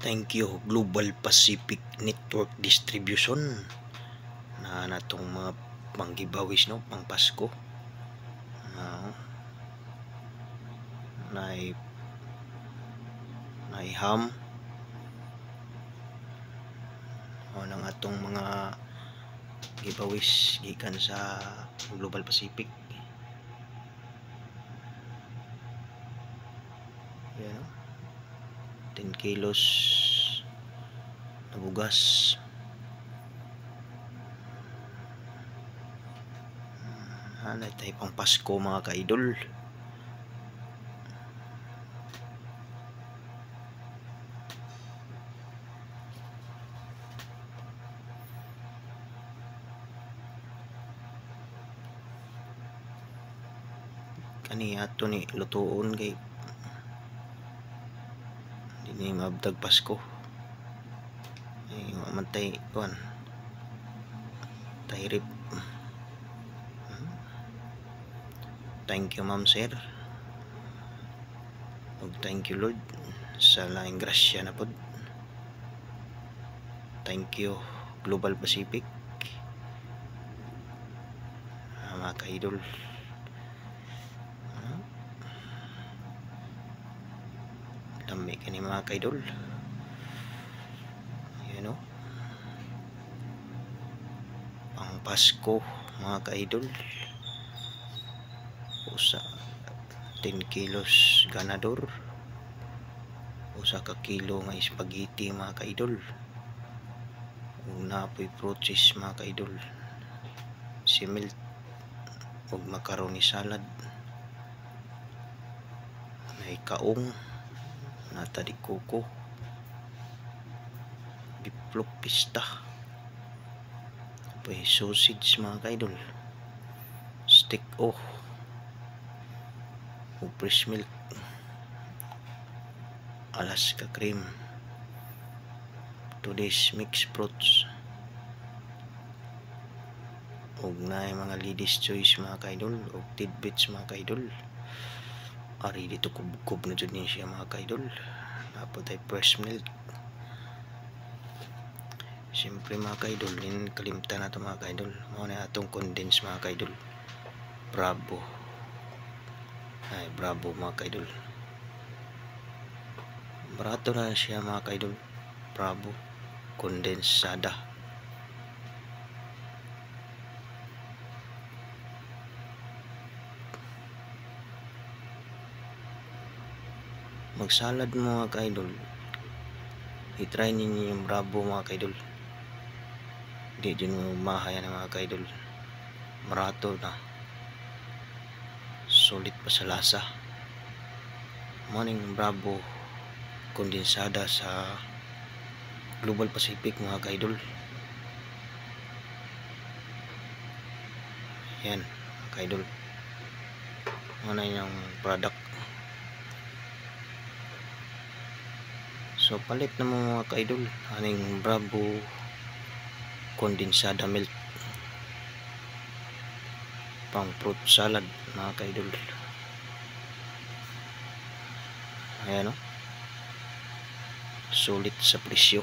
Thank you Global Pacific Network Distribution na natong mga panggibawis no pang Pasko. Ham o nang atong mga giveaways gikan sa Global Pacific. Yan, 10 kilos na bugas. Hanay tayo pang Pasko mga ka-idol. Kani ato ni lutuon kay dini mabdag Pasko. Ay mamantay kuan. Tayrip. Thank you ma'am sir. Ug thank you Lord sa laing grasya na pod. Thank you Global Pacific. Mga ka-idol. Dami kani mga ka-idol. Yan o. Pang Pasko mga ka-idol. Usa 10 kilos ganador. Usa ka kilo nga spaghetti mga ka-idol. Una po'y fruits mga ka-idol. Simil ug macaroni salad. May kaong nata di koko. Biplop pista. Po'y sausage mga ka-idol. Steak ug fresh milk. Alaska cream. Today's mixed fruits. Ug na mga ladies choice mga ka-idol ug tidbits mga ka-idol. Ari dito kubkob na jud ni siya mga ka-idol. Napod ay fresh milk. Siyempre mga ka-idol, kalimtan na ito mga ka-idol. Mao na atong condensed mga ka-idol. Bravo. Ay, bravo mga ka-idol. Barato na siya mga ka-idol. Bravo. Kondensada. Magsalad mo mga ka-idol. I-try ninyo yung bravo mga ka-idol. Hindi dyan mo mahaya na mga ka-idol. Barato na. Sulit pa sa lasa. Morning bravo kondensada sa Global Pacific mga ka-idol. Yan mga ka-idol. Ano yung product. So palit na mga ka-idol. Aning bravo kondensada milk. Pang fruit salad mga ka-idol. Ayan o. Sulit sa presyo.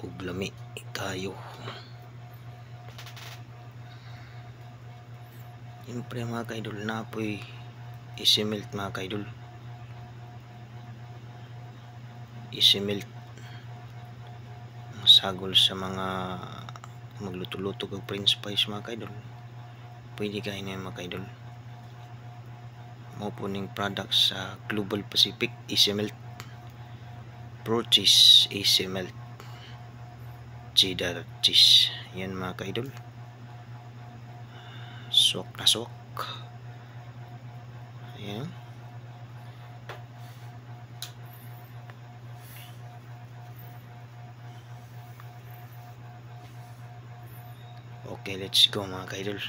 Ug lami kayo. Siyempre mga ka-idol na po'y easy milk mga ka-idol. Easy milk. Masagol sa mga magluto-luto kag french fries mga ka-idol. Pwede kain na mga ka-idol. Mo po ning products sa Global Pacific. Easy milk. Pro-cheese easy milk. Cheddar cheese. Yan mga ka-idol. Swak na swak. Ayan. Okay, let's go mga ka-idol.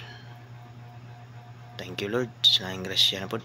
Thank you Lord. Sa laing grasya na po.